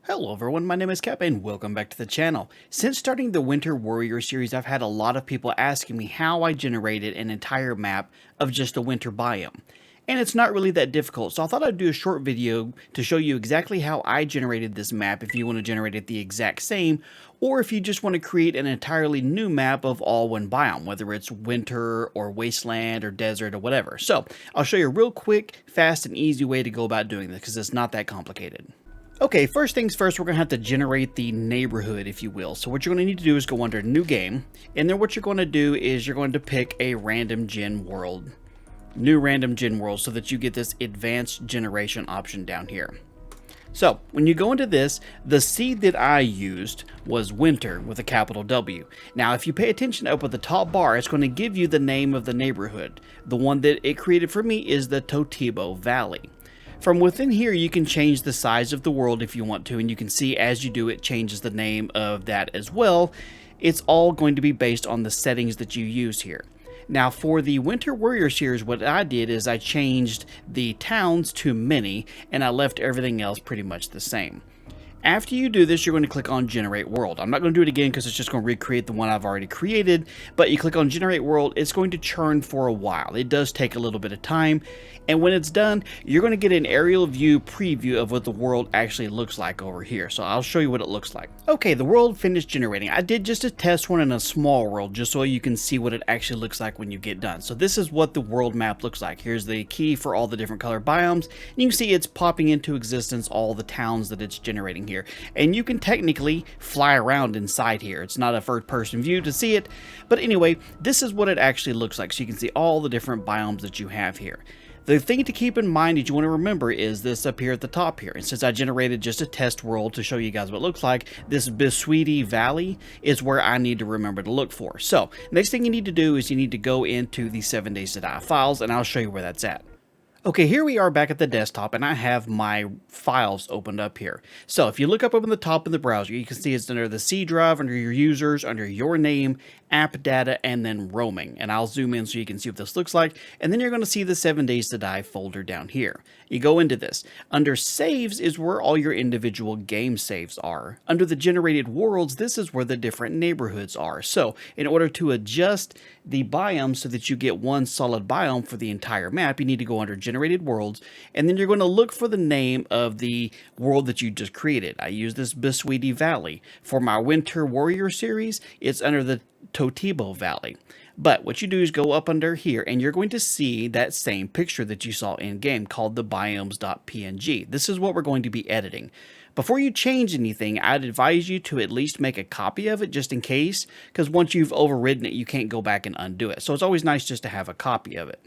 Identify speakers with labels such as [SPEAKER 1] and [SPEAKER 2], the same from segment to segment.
[SPEAKER 1] Hello everyone, my name is Cap and welcome back to the channel. Since starting the Winter Warrior series, I've had a lot of people asking me how I generated an entire map of just a winter biome. And it's not really that difficult, so I thought I'd do a short video to show you exactly how I generated this map if you want to generate it the exact same, or if you just want to create an entirely new map of all one biome, whether it's winter or wasteland or desert or whatever. So I'll show you a real quick, fast, and easy way to go about doing this because it's not that complicated. Okay, first things first, we're going to have to generate the neighborhood, if you will. So what you're going to need to do is go under New Game, and then what you're going to do is you're going to pick a random gen world. New random gen world, so that you get this advanced generation option down here. So when you go into this, the seed that I used was winter with a capital W. Now if you pay attention up at the top bar, it's going to give you the name of the neighborhood. The one that it created for me is the Totibo Valley. From within here, you can change the size of the world if you want to, and you can see as you do it changes the name of that as well. It's all going to be based on the settings that you use here. Now for the Winter Warrior series, what I did is I changed the towns to many, and I left everything else pretty much the same. After you do this, you're going to click on Generate World. I'm not going to do it again because it's just going to recreate the one I've already created, but you click on Generate World, it's going to churn for a while. It does take a little bit of time, and when it's done, you're going to get an aerial view preview of what the world actually looks like over here. So I'll show you what it looks like. Okay, the world finished generating. I did just a test one in a small world just so you can see what it actually looks like when you get done. So this is what the world map looks like. Here's the key for all the different color biomes. And you can see it's popping into existence all the towns that it's generating here. And you can technically fly around inside here. It's not a first person view to see it, but anyway, this is what it actually looks like. So you can see all the different biomes that you have here. The thing to keep in mind that you want to remember is this up here at the top here. And since I generated just a test world to show you guys what it looks like, this Biome Valley is where I need to remember to look for. So next thing you need to do is you need to go into the 7 Days to Die files, and I'll show you where that's at. Okay, here we are back at the desktop, and I have my files opened up here. So if you look up in the top of the browser, you can see it's under the C drive, under your users, under your name, app data, and then roaming. And I'll zoom in so you can see what this looks like. And then you're going to see the 7 Days to Die folder down here. You go into this. Under saves is where all your individual game saves are. Under the generated worlds, this is where the different neighborhoods are. So in order to adjust the biome so that you get one solid biome for the entire map, you need to go under generated worlds, and then you're going to look for the name of the world that you just created. I use this Biome Valley. For my Winter Warrior series, it's under the Totibo Valley. But what you do is go up under here, and you're going to see that same picture that you saw in game called the biomes.png. This is what we're going to be editing. Before you change anything, I'd advise you to at least make a copy of it just in case, because once you've overridden it, you can't go back and undo it. So it's always nice just to have a copy of it.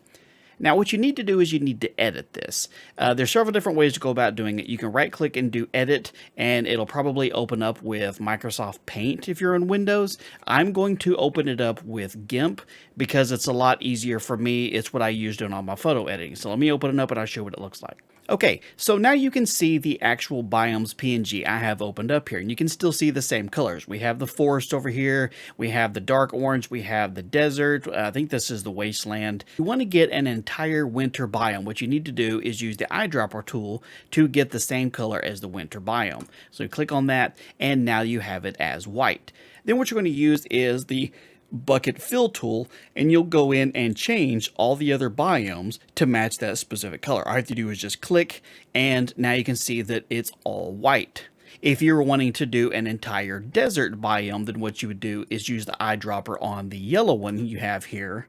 [SPEAKER 1] Now what you need to do is you need to edit this. There's several different ways to go about doing it. You can right click and do edit, and it'll probably open up with Microsoft Paint if you're on Windows. I'm going to open it up with GIMP because it's a lot easier for me. It's what I use doing all my photo editing. So let me open it up and I'll show you what it looks like. Okay, so now you can see the actual biomes PNG I have opened up here, and you can still see the same colors. We have the forest over here, we have the dark orange, we have the desert, I think this is the wasteland. You want to get an entire winter biome. What you need to do is use the eyedropper tool to get the same color as the winter biome. So you click on that, and now you have it as white. Then what you're going to use is the bucket fill tool, and you'll go in and change all the other biomes to match that specific color. All you have to do is just click, and now you can see that it's all white. If you're wanting to do an entire desert biome, then what you would do is use the eyedropper on the yellow one you have here.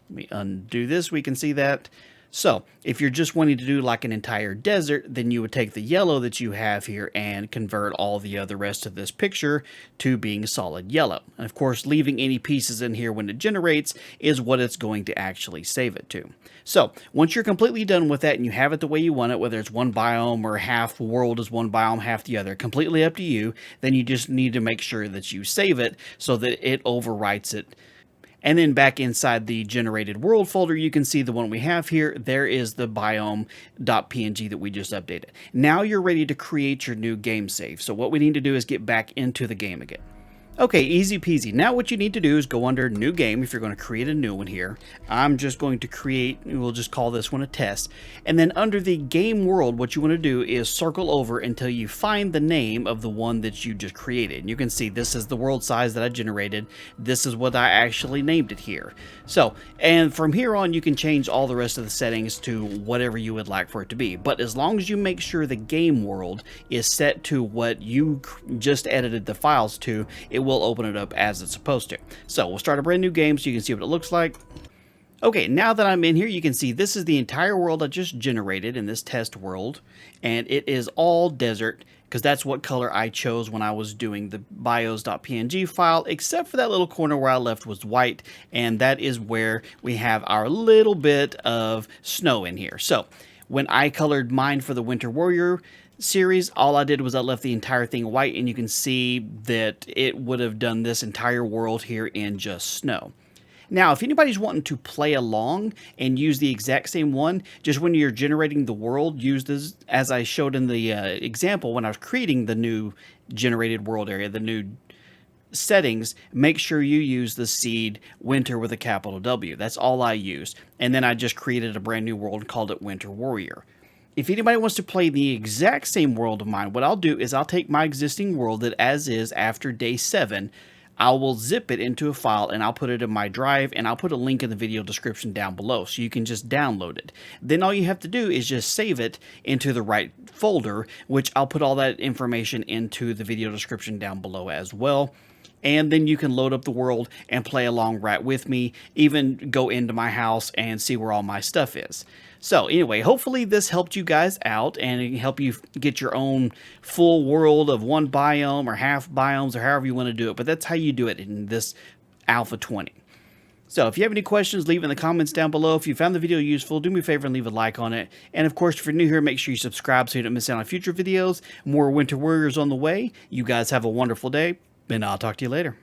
[SPEAKER 1] Let me undo this, we can see that. So if you're just wanting to do like an entire desert, then you would take the yellow that you have here and convert all the other rest of this picture to being solid yellow. And of course, leaving any pieces in here when it generates is what it's going to actually save it to. So once you're completely done with that and you have it the way you want it, whether it's one biome or half the world is one biome, half the other, completely up to you, then you just need to make sure that you save it so that it overwrites it. And then back inside the generated world folder, you can see the one we have here. There is the biome.png that we just updated. Now you're ready to create your new game save. So what we need to do is get back into the game again. Okay, easy peasy. Now what you need to do is go under New Game if you're going to create a new one here. I'm just going to create, we'll just call this one a test. And then under the game world, what you want to do is circle over until you find the name of the one that you just created. And you can see this is the world size that I generated. This is what I actually named it here. So, and from here on, you can change all the rest of the settings to whatever you would like for it to be. But as long as you make sure the game world is set to what you just edited the files to, it will open it up as it's supposed to. So we'll start a brand new game so you can see what it looks like. Okay, now that I'm in here, you can see this is the entire world I just generated in this test world, and it is all desert because that's what color I chose when I was doing the bios.png file, except for that little corner where I left was white, and that is where we have our little bit of snow in here. So when I colored mine for the Winter Warrior series, all I did was I left the entire thing white, and you can see that it would have done this entire world here in just snow. Now, if anybody's wanting to play along and use the exact same one, just when you're generating the world, use this as I showed in the example when I was creating the new generated world area, the new settings, make sure you use the seed winter with a capital W. That's all I used. And then I just created a brand new world and called it Winter Warrior. If anybody wants to play the exact same world of mine, what I'll do is I'll take my existing world that as is after day 7, I will zip it into a file and I'll put it in my drive, and I'll put a link in the video description down below so you can just download it. Then all you have to do is just save it into the right folder, which I'll put all that information into the video description down below as well. And then you can load up the world and play along right with me, even go into my house and see where all my stuff is. So anyway, hopefully this helped you guys out and it can help you get your own full world of one biome or half biomes or however you want to do it. But that's how you do it in this Alpha 20. So if you have any questions, leave it in the comments down below. If you found the video useful, do me a favor and leave a like on it. And of course, if you're new here, make sure you subscribe so you don't miss out on future videos. More Winter Warriors on the way. You guys have a wonderful day, and I'll talk to you later.